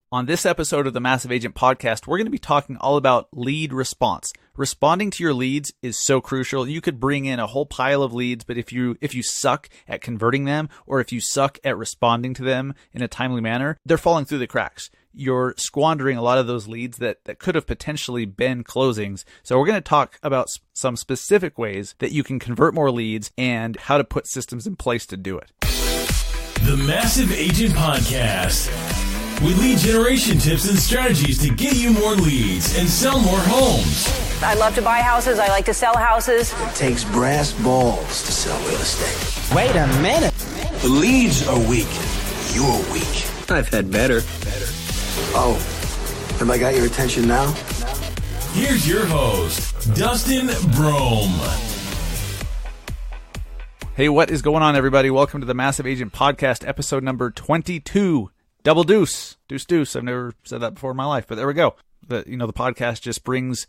On this episode of the Massive Agent Podcast, we're going to be talking all about lead response. Responding to your leads is so crucial. You could bring in a whole pile of leads, but if you suck at converting them, or if you suck at responding to them in a timely manner, they're falling through the cracks. You're squandering a lot of those leads that could have potentially been closings. So we're going to talk about some specific ways that you can convert more leads and how to put systems in place to do it. The Massive Agent Podcast, with lead generation tips and strategies to get you more leads and sell more homes. I love to buy houses. I like to sell houses. It takes brass balls to sell real estate. Wait a minute. The leads are weak. You're weak. I've had better. Oh, have I got your attention now? Here's your host, Dustin Brohm. Hey, what is going on, everybody? Welcome to the Massive Agent Podcast, episode number 22. Double deuce. Deuce. I've never said that before in my life, but there we go. The podcast just brings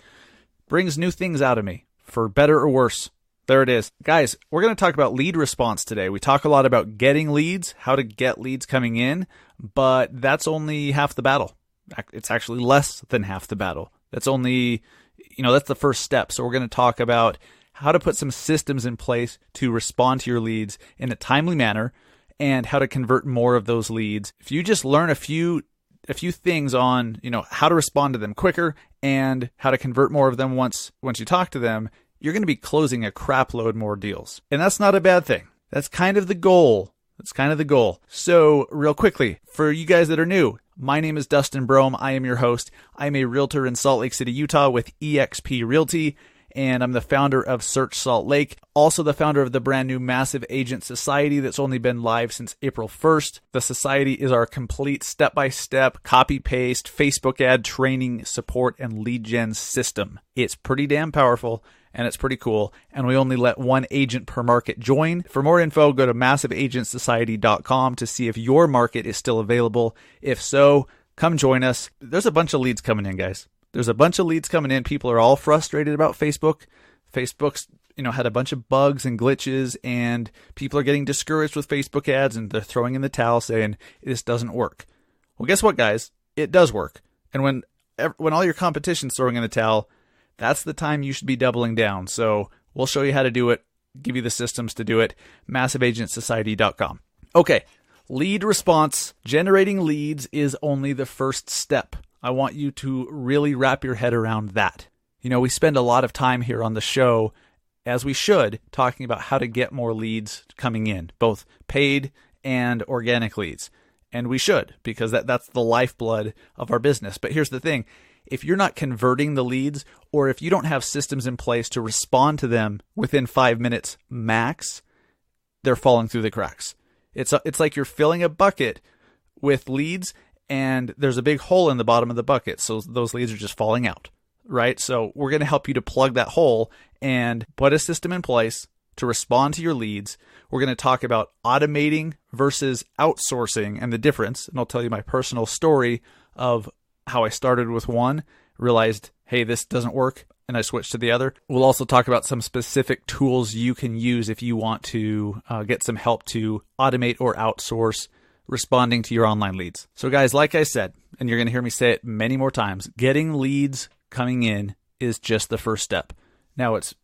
new things out of me, for better or worse. There it is. Guys, we're going to talk about lead response today. We talk a lot about getting leads, how to get leads coming in, but that's only half the battle. It's actually less than half the battle. That's only, that's the first step. So we're going to talk about how to put some systems in place to respond to your leads in a timely manner, and how to convert more of those leads. If you just learn a few things on, how to respond to them quicker and how to convert more of them once you talk to them, you're going to be closing a crap load more deals. And that's not a bad thing. That's kind of the goal. So real quickly, for you guys that are new, my name is Dustin Brohm. I am your host. I'm a realtor in Salt Lake City, Utah with eXp Realty, and I'm the founder of Search Salt Lake, also the founder of the brand new Massive Agent Society that's only been live since April 1st. The society is our complete step-by-step, copy-paste, Facebook ad training, support, and lead gen system. It's pretty damn powerful, and it's pretty cool, and we only let one agent per market join. For more info, go to massiveagentsociety.com to see if your market is still available. If so, come join us. There's a bunch of leads coming in, guys. There's a bunch of leads coming in. People are all frustrated about Facebook. Facebook's, had a bunch of bugs and glitches, and people are getting discouraged with Facebook ads, and they're throwing in the towel saying, this doesn't work. Well, guess what, guys? It does work. And when all your competition's throwing in the towel, that's the time you should be doubling down. So we'll show you how to do it, give you the systems to do it, massiveagentsociety.com. Okay, lead response. Generating leads is only the first step. I want you to really wrap your head around that. We spend a lot of time here on the show, as we should, talking about how to get more leads coming in, both paid and organic leads. And we should, because that's the lifeblood of our business. But here's the thing. If you're not converting the leads, or if you don't have systems in place to respond to them within 5 minutes max, they're falling through the cracks. It's like you're filling a bucket with leads, and there's a big hole in the bottom of the bucket, so those leads are just falling out, right? So we're going to help you to plug that hole and put a system in place to respond to your leads. We're going to talk about automating versus outsourcing and the difference, and I'll tell you my personal story of how I started with one, realized, hey, this doesn't work, and I switched to the other. We'll also talk about some specific tools you can use if you want to get some help to automate or outsource responding to your online leads. So guys, like I said, and you're going to hear me say it many more times, getting leads coming in is just the first step. Now, it's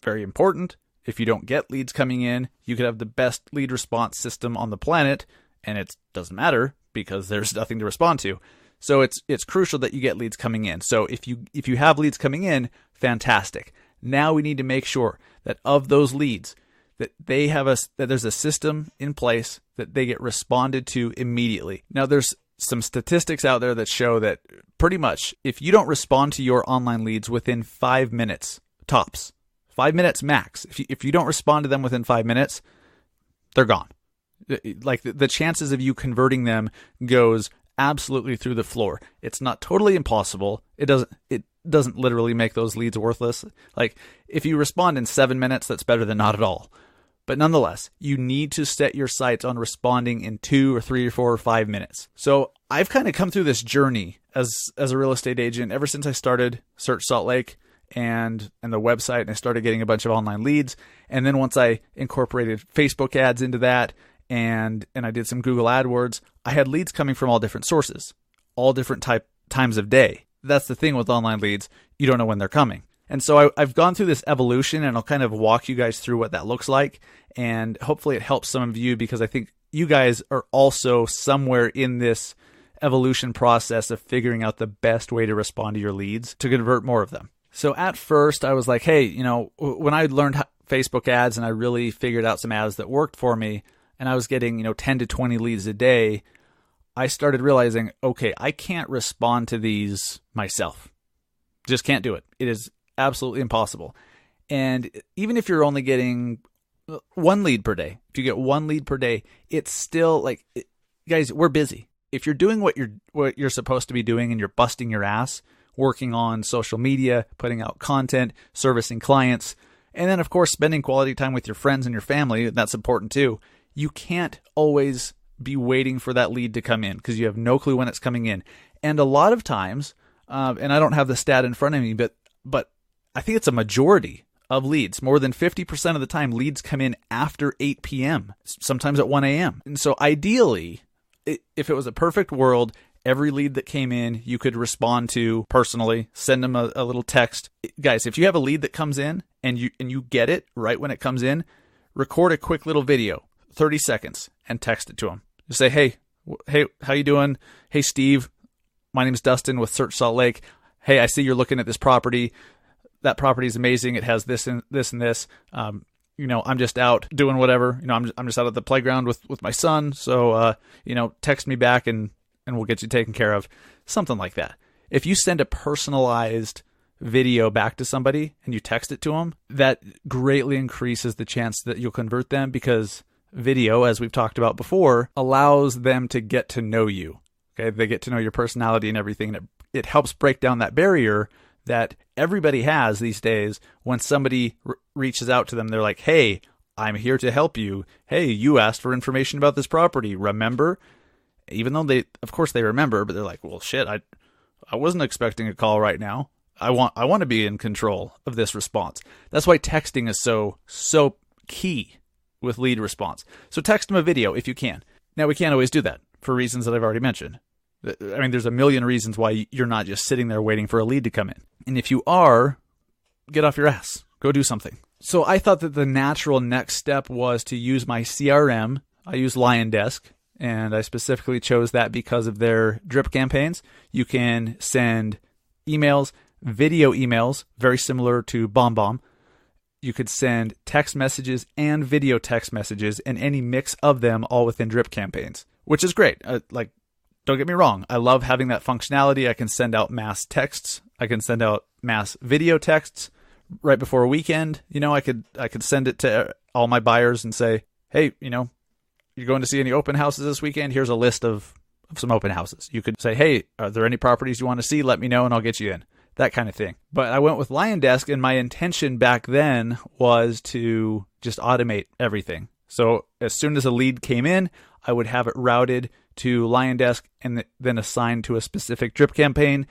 very important. If you don't get leads coming in, you could have the best lead response system on the planet, and it doesn't matter because there's nothing to respond to. So it's crucial that you get leads coming in. So if you have leads coming in, fantastic. Now we need to make sure that of those leads, that there's a system in place that they get responded to immediately. Now, there's some statistics out there that show that pretty much if you don't respond to your online leads within 5 minutes, tops, 5 minutes max, if you don't respond to them within 5 minutes, they're gone. Like the chances of you converting them goes absolutely through the floor. It's not totally impossible. It doesn't literally make those leads worthless. Like if you respond in 7 minutes, that's better than not at all. But nonetheless, you need to set your sights on responding in 2 or 3 or 4 or 5 minutes. So I've kind of come through this journey as a real estate agent ever since I started Search Salt Lake and the website, and I started getting a bunch of online leads. And then once I incorporated Facebook ads into that, and I did some Google AdWords, I had leads coming from all different sources. all different times of day. That's the thing with online leads. You don't know when they're coming. And so I've gone through this evolution, and I'll kind of walk you guys through what that looks like. And hopefully it helps some of you, because I think you guys are also somewhere in this evolution process of figuring out the best way to respond to your leads to convert more of them. So at first I was like, hey, when I learned Facebook ads and I really figured out some ads that worked for me, and I was getting, 10 to 20 leads a day, I started realizing, okay, I can't respond to these myself. Just can't do it. It is absolutely impossible. And even if you're only getting one lead per day, if you get one lead per day, it's still guys, we're busy. If you're doing what you're supposed to be doing and you're busting your ass, working on social media, putting out content, servicing clients, and then of course spending quality time with your friends and your family, that's important too. You can't always be waiting for that lead to come in because you have no clue when it's coming in. And a lot of times, and I don't have the stat in front of me, but I think it's a majority of leads. More than 50% of the time, leads come in after 8 p.m., sometimes at 1 a.m. And so ideally, if it was a perfect world, every lead that came in, you could respond to personally, send them a little text. Guys, if you have a lead that comes in and you get it right when it comes in, record a quick little video, 30 seconds, and text it to them. Just say, hey, how you doing? Hey, Steve, my name's Dustin with Search Salt Lake. Hey, I see you're looking at this property. That property is amazing. It has this and this and this. I'm just out doing whatever. I'm just out at the playground with my son. So, text me back and we'll get you taken care of. Something like that. If you send a personalized video back to somebody and you text it to them, that greatly increases the chance that you'll convert them, because video, as we've talked about before, allows them to get to know you. Okay, they get to know your personality and everything. And it helps break down that barrier that everybody has these days. When somebody reaches out to them, they're like, hey, I'm here to help you. Hey, you asked for information about this property. Remember? Even though of course they remember, but they're like, well, shit, I wasn't expecting a call right now. I want to be in control of this response. That's why texting is so key with lead response. So text them a video if you can. Now, we can't always do that for reasons that I've already mentioned. I mean, there's a million reasons why you're not just sitting there waiting for a lead to come in. And if you are, get off your ass. Go do something. So I thought that the natural next step was to use my CRM. I use LionDesk, and I specifically chose that because of their drip campaigns. You can send emails, video emails, very similar to BombBomb. You could send text messages and video text messages, and any mix of them all within drip campaigns, which is great. Don't get me wrong. I love having that functionality. I can send out mass texts. I can send out mass video texts right before a weekend. I could send it to all my buyers and say, hey, you're going to see any open houses this weekend? Here's a list of some open houses. You could say, hey, are there any properties you want to see? Let me know and I'll get you in. That kind of thing. But I went with LionDesk, and my intention back then was to just automate everything. So as soon as a lead came in, I would have it routed to LionDesk and then assigned to a specific drip campaign.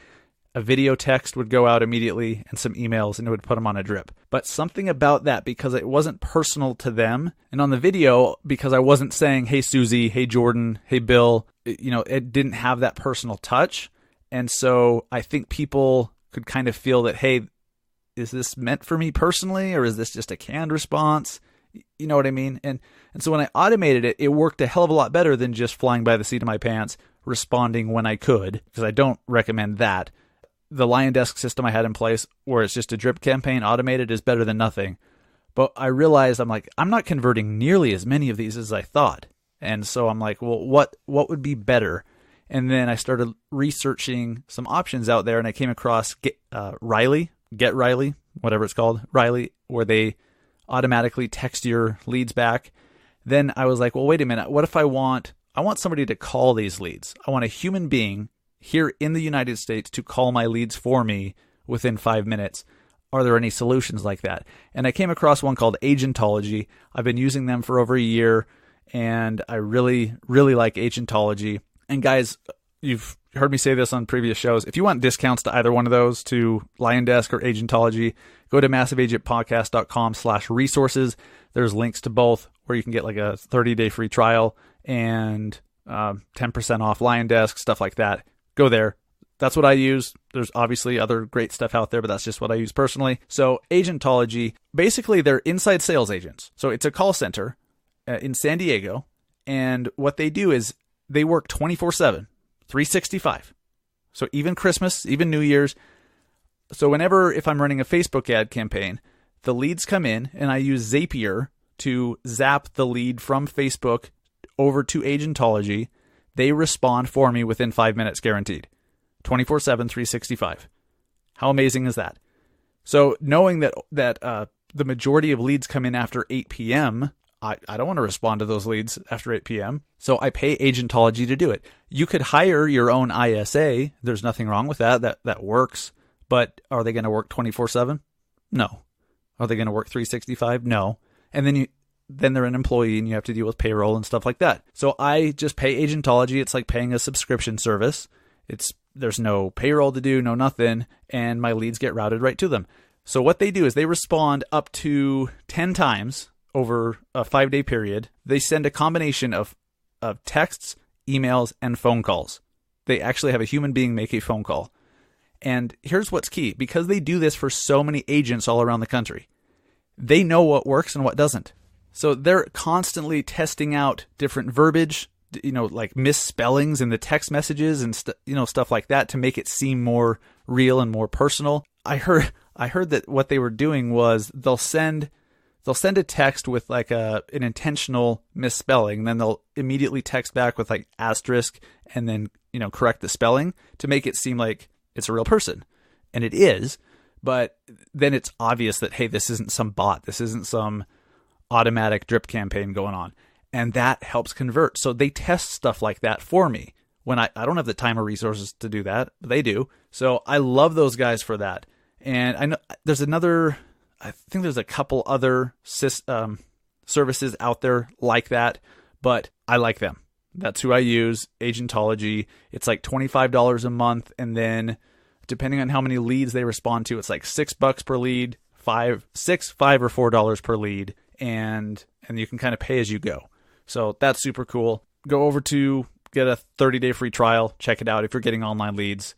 A video text would go out immediately and some emails, and it would put them on a drip. But something about that, because it wasn't personal to them, and on the video, because I wasn't saying, hey, Susie, hey, Jordan, hey, Bill, it didn't have that personal touch. And so I think people could kind of feel that, hey, is this meant for me personally, or is this just a canned response? You know what I mean? And so when I automated it, it worked a hell of a lot better than just flying by the seat of my pants, responding when I could, because I don't recommend that. The LionDesk system I had in place, where it's just a drip campaign automated, is better than nothing. But I realized, I'm not converting nearly as many of these as I thought. And so I'm like, well, what would be better? And then I started researching some options out there, and I came across Get Riley, whatever it's called, Riley, where they automatically text your leads back. Then I was like, well, wait a minute. What if I want somebody to call these leads? I want a human being here in the United States to call my leads for me within 5 minutes. Are there any solutions like that? And I came across one called Agentology. I've been using them for over a year, and I really, really like Agentology. And guys, you've heard me say this on previous shows. If you want discounts to either one of those, to LionDesk or Agentology, go to massiveagentpodcast.com/resources. There's links to both where you can get like a 30-day free trial and 10% off LionDesk, stuff like that. go there. That's what I use. There's obviously other great stuff out there, but that's just what I use personally. So Agentology, basically they're inside sales agents. So it's a call center in San Diego. And what they do is they work 24/7, 365. So even Christmas, even New Year's. So if I'm running a Facebook ad campaign, the leads come in and I use Zapier to zap the lead from Facebook over to Agentology. They respond for me within 5 minutes guaranteed. 24/7, 365. How amazing is that? So knowing that the majority of leads come in after 8 p.m., I don't want to respond to those leads after 8 p.m. So I pay Agentology to do it. You could hire your own ISA. There's nothing wrong with that. That works. But are they going to work 24/7? No. Are they going to work 365? No. And then they're an employee and you have to deal with payroll and stuff like that. So I just pay Agentology. It's like paying a subscription service. There's no payroll to do, no nothing, and my leads get routed right to them. So what they do is they respond up to 10 times over a 5-day period. They send a combination of texts, emails, and phone calls. They actually have a human being make a phone call. And here's what's key. Because they do this for so many agents all around the country, they know what works and what doesn't. So they're constantly testing out different verbiage, like misspellings in the text messages and stuff like that to make it seem more real and more personal. I heard that what they were doing was they'll send a text with like an intentional misspelling, and then they'll immediately text back with like asterisk and then correct the spelling to make it seem like it's a real person. And it is, but then it's obvious that, hey, this isn't some bot, this isn't some automatic drip campaign going on. And that helps convert. So they test stuff like that for me when I don't have the time or resources to do that. But they do. So I love those guys for that. And I know I think there's a couple other services out there like that, but I like them. That's who I use, Agentology. It's like $25 a month. And then depending on how many leads they respond to, it's like $6 per lead, $5 or $4 per lead. And you can kind of pay as you go. So that's super cool. Go over to get a 30-day free trial. Check it out if you're getting online leads.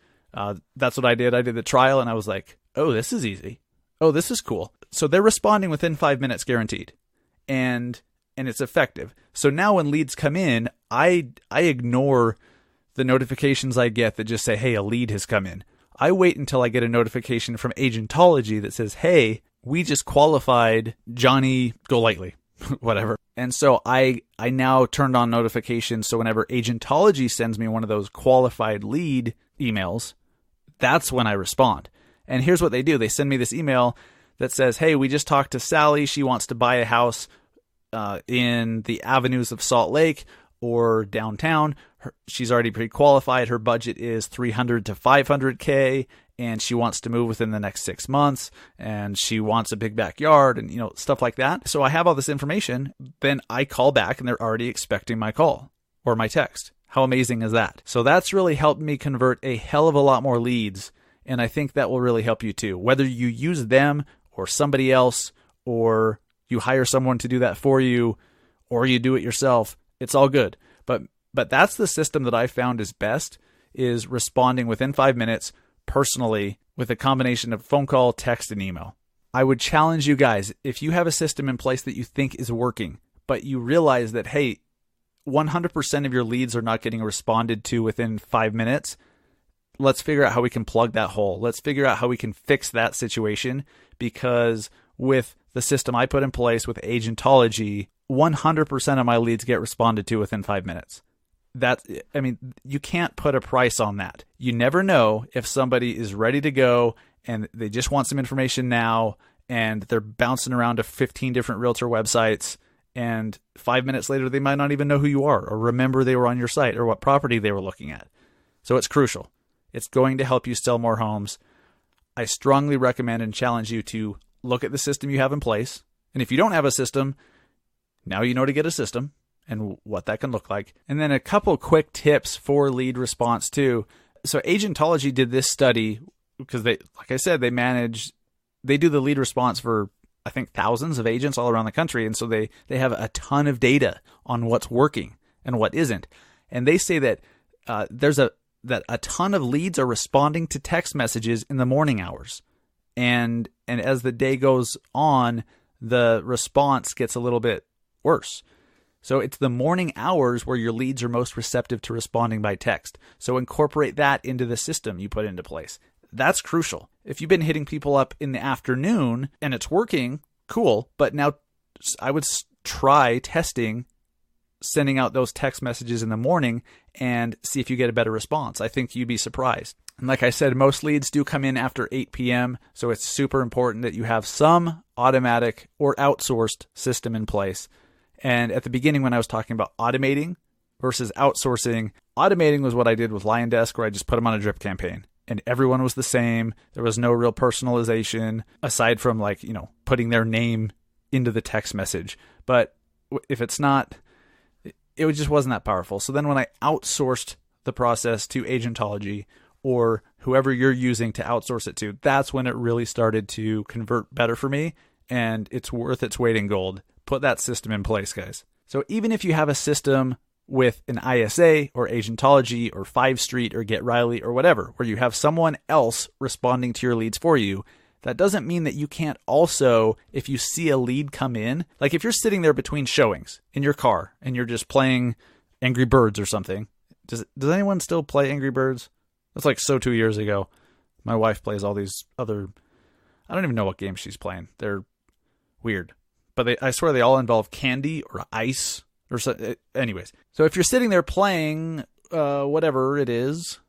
That's what I did. I did the trial and I was like, oh, this is easy. Oh, this is cool. So they're responding within 5 minutes guaranteed. And it's effective. So now when leads come in, I ignore the notifications I get that just say, hey, a lead has come in. I wait until I get a notification from Agentology that says, hey, we just qualified Johnny Golightly, whatever. And so I now turned on notifications. So whenever Agentology sends me one of those qualified lead emails, that's when I respond. And here's what they do. They send me this email that says, hey, we just talked to Sally. She wants to buy a house in the avenues of Salt Lake or downtown. She's already pre-qualified. Her budget is $300 to $500K. And she wants to move within the next 6 months, and she wants a big backyard and, stuff like that. So I have all this information. Then I call back and they're already expecting my call or my text. How amazing is that? So that's really helped me convert a hell of a lot more leads. And I think that will really help you too. Whether you use them or somebody else, or you hire someone to do that for you, or you do it yourself, it's all good. But that's the system that I found is best, is responding within 5 minutes personally with a combination of phone call, text, and email. I would challenge you guys, if you have a system in place that you think is working, but you realize that, hey, 100% of your leads are not getting responded to within 5 minutes, let's figure out how we can plug that hole. Let's figure out how we can fix that situation, because with the system I put in place with Agentology, 100% of my leads get responded to within 5 minutes. You can't put a price on that. You never know if somebody is ready to go and they just want some information now and they're bouncing around to 15 different realtor websites, and 5 minutes later they might not even know who you are or remember they were on your site or what property they were looking at. So it's crucial. It's going to help you sell more homes. I strongly recommend and challenge you to look at the system you have in place. And if you don't have a system, now you know to get a system and what that can look like. And then a couple quick tips for lead response too. So Agentology did this study because they do the lead response for, I think, thousands of agents all around the country. And so they have a ton of data on what's working and what isn't. And they say that there's that a ton of leads are responding to text messages in the morning hours. And as the day goes on, the response gets a little bit worse. So it's the morning hours where your leads are most receptive to responding by text. So incorporate that into the system you put into place. That's crucial. If you've been hitting people up in the afternoon and it's working, cool. But now I would try testing sending out those text messages in the morning and see if you get a better response. I think you'd be surprised. And like I said, most leads do come in after 8 p.m. So it's super important that you have some automatic or outsourced system in place. And at the beginning, when I was talking about automating versus outsourcing, automating was what I did with Lion Desk, where I just put them on a drip campaign and everyone was the same. There was no real personalization aside from putting their name into the text message. But if it's not, it just wasn't that powerful. So then when I outsourced the process to Agentology or whoever you're using to outsource it to, that's when it really started to convert better for me. And it's worth its weight in gold. Put that system in place, guys. So even if you have a system with an ISA or Agentology or 5 Street or Get Riley or whatever, where you have someone else responding to your leads for you, that doesn't mean that you can't also, if you see a lead come in, like if you're sitting there between showings in your car and you're just playing Angry Birds or something. Does anyone still play Angry Birds? That's like 2 years ago. My wife plays all these other, I don't even know what games she's playing. They're weird. But I swear they all involve candy or ice or so. Anyways, so if you're sitting there playing whatever it is,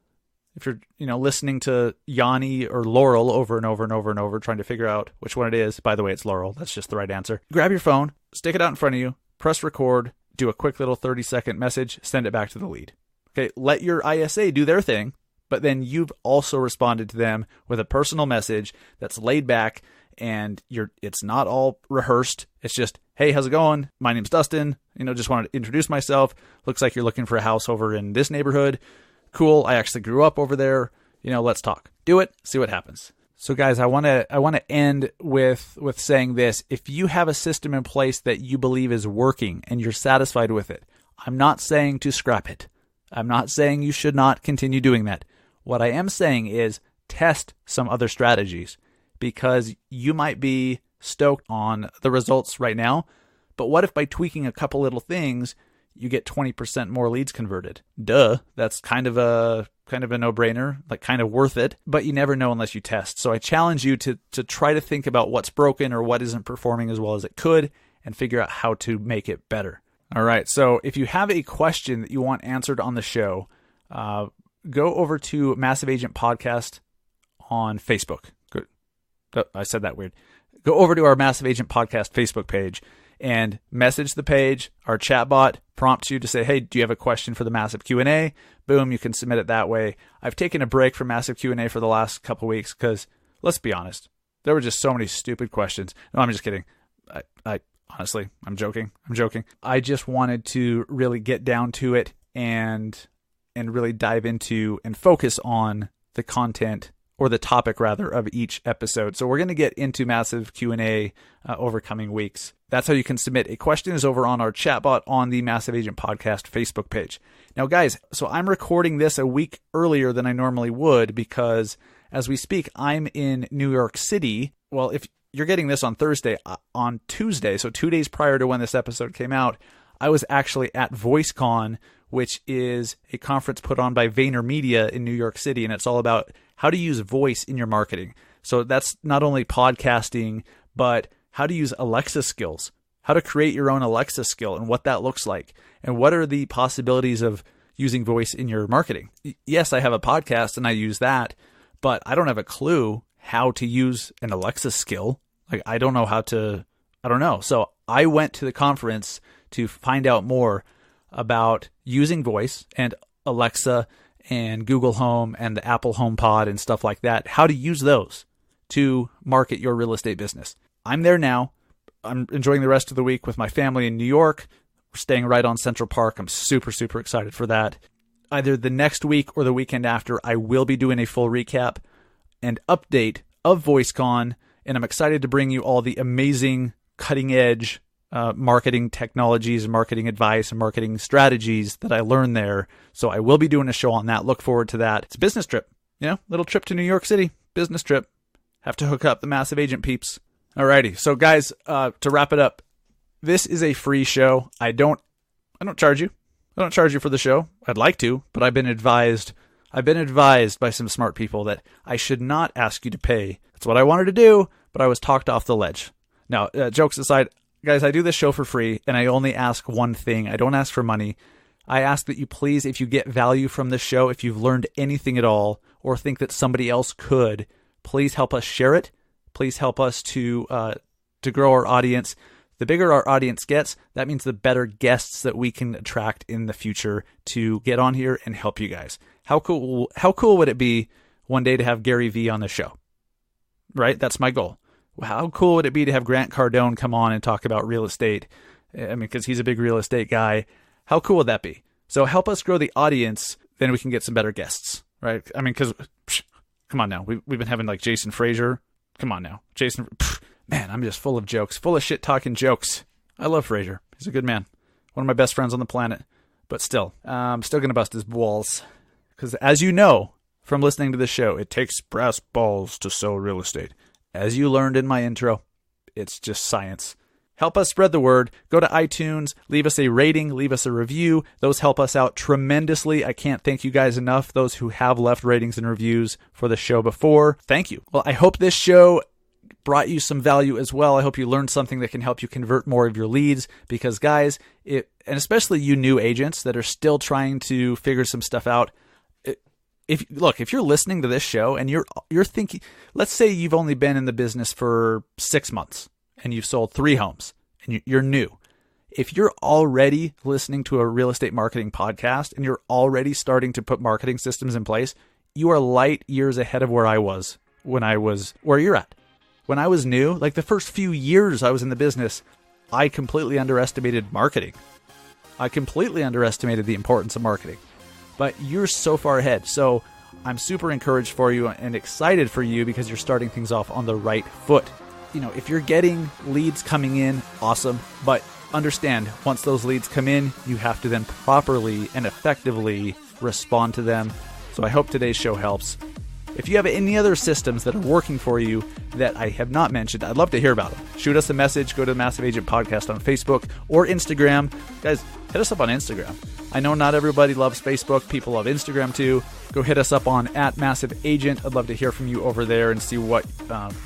if you're listening to Yanni or Laurel over and over and over and over, trying to figure out which one it is. By the way, it's Laurel. That's just the right answer. Grab your phone, stick it out in front of you, press record, do a quick little 30-second message, send it back to the lead. Okay, let your ISA do their thing, but then you've also responded to them with a personal message that's laid back and it's not all rehearsed. It's just, hey, how's it going? My name's Dustin. Just wanted to introduce myself. Looks like you're looking for a house over in this neighborhood. Cool. I actually grew up over there. Let's talk. Do it. See what happens. So guys, I want to end with saying this. If you have a system in place that you believe is working and you're satisfied with it, I'm not saying to scrap it. I'm not saying you should not continue doing that. What I am saying is test some other strategies, because you might be stoked on the results right now. But what if by tweaking a couple little things, you get 20% more leads converted? Duh. That's kind of a no-brainer, like kind of worth it, but you never know unless you test. So I challenge you to try to think about what's broken or what isn't performing as well as it could and figure out how to make it better. All right. So if you have a question that you want answered on the show, go over to Massive Agent Podcast on Facebook. Good. I said that weird. Go over to our Massive Agent Podcast Facebook page and message the page. Our chatbot prompts you to say, hey, do you have a question for the Massive Q&A? Boom, you can submit it that way. I've taken a break from Massive Q&A for the last couple weeks because, let's be honest, there were just so many stupid questions. No, I'm just kidding. I honestly, I'm joking. I just wanted to really get down to it and really dive into and focus on the content, or the topic rather, of each episode. So we're going to get into Massive Q&A over coming weeks. That's how you can submit a question, is over on our chatbot on the Massive Agent Podcast Facebook page. Now guys, so I'm recording this a week earlier than I normally would because as we speak, I'm in New York City. Well, if you're getting this on Thursday, on Tuesday, so 2 days prior to when this episode came out, I was actually at VoiceCon, which is a conference put on by VaynerMedia in New York City, and it's all about how to use voice in your marketing. So that's not only podcasting, but how to use Alexa skills, how to create your own Alexa skill and what that looks like, and what are the possibilities of using voice in your marketing. Yes, I have a podcast and I use that, but I don't have a clue how to use an Alexa skill. Like, I don't know. So I went to the conference to find out more about using voice and Alexa and Google Home and the Apple HomePod and stuff like that, how to use those to market your real estate business. I'm there now. I'm enjoying the rest of the week with my family in New York. We're staying right on Central Park. I'm super, super excited for that. Either the next week or the weekend after, I will be doing a full recap and update of VoiceCon, and I'm excited to bring you all the amazing cutting edge marketing technologies and marketing advice and marketing strategies that I learned there. So I will be doing a show on that. Look forward to that. It's a business trip, little trip to New York City, business trip. Have to hook up the Massive Agent peeps. Alrighty. So guys, to wrap it up, this is a free show. I don't charge you. I don't charge you for the show. I'd like to, but I've been advised by some smart people that I should not ask you to pay. That's what I wanted to do, but I was talked off the ledge. Now, jokes aside, guys, I do this show for free, and I only ask one thing. I don't ask for money. I ask that you please, if you get value from this show, if you've learned anything at all, or think that somebody else could, please help us share it. Please help us to grow our audience. The bigger our audience gets, that means the better guests that we can attract in the future to get on here and help you guys. How cool would it be one day to have Gary Vee on the show? Right? That's my goal. How cool would it be to have Grant Cardone come on and talk about real estate? I mean, because he's a big real estate guy. How cool would that be? So help us grow the audience, then we can get some better guests, right? I mean, because, come on now. We've been having like Jason Frazier. Come on now. Jason, man, I'm just full of jokes, full of shit-talking jokes. I love Frazier. He's a good man. One of my best friends on the planet. But still, I'm still going to bust his balls. Because as you know from listening to this show, it takes brass balls to sell real estate. As you learned in my intro, it's just science. Help us spread the word. Go to iTunes, leave us a rating, leave us a review. Those help us out tremendously. I can't thank you guys enough, those who have left ratings and reviews for the show before. Thank you. Well, I hope this show brought you some value as well. I hope you learned something that can help you convert more of your leads, because guys, and especially you new agents that are still trying to figure some stuff out, if you're listening to this show and you're thinking, let's say you've only been in the business for 6 months and you've sold 3 homes and you're new. If you're already listening to a real estate marketing podcast and you're already starting to put marketing systems in place, you are light years ahead of where I was where you're at. When I was new, like the first few years I was in the business, I completely underestimated marketing. I completely underestimated the importance of marketing. But you're so far ahead. So I'm super encouraged for you and excited for you because you're starting things off on the right foot. If you're getting leads coming in, awesome. But understand, once those leads come in, you have to then properly and effectively respond to them. So I hope today's show helps. If you have any other systems that are working for you that I have not mentioned, I'd love to hear about them. Shoot us a message. Go to the Massive Agent Podcast on Facebook or Instagram. Guys, hit us up on Instagram. I know not everybody loves Facebook. People love Instagram too. Go hit us up on @MassiveAgent. I'd love to hear from you over there and see what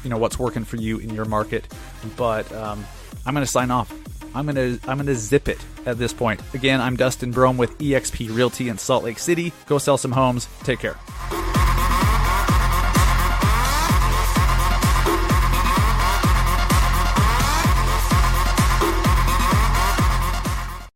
what's working for you in your market. But I'm going to sign off. I'm gonna zip it at this point. Again, I'm Dustin Brohm with eXp Realty in Salt Lake City. Go sell some homes. Take care.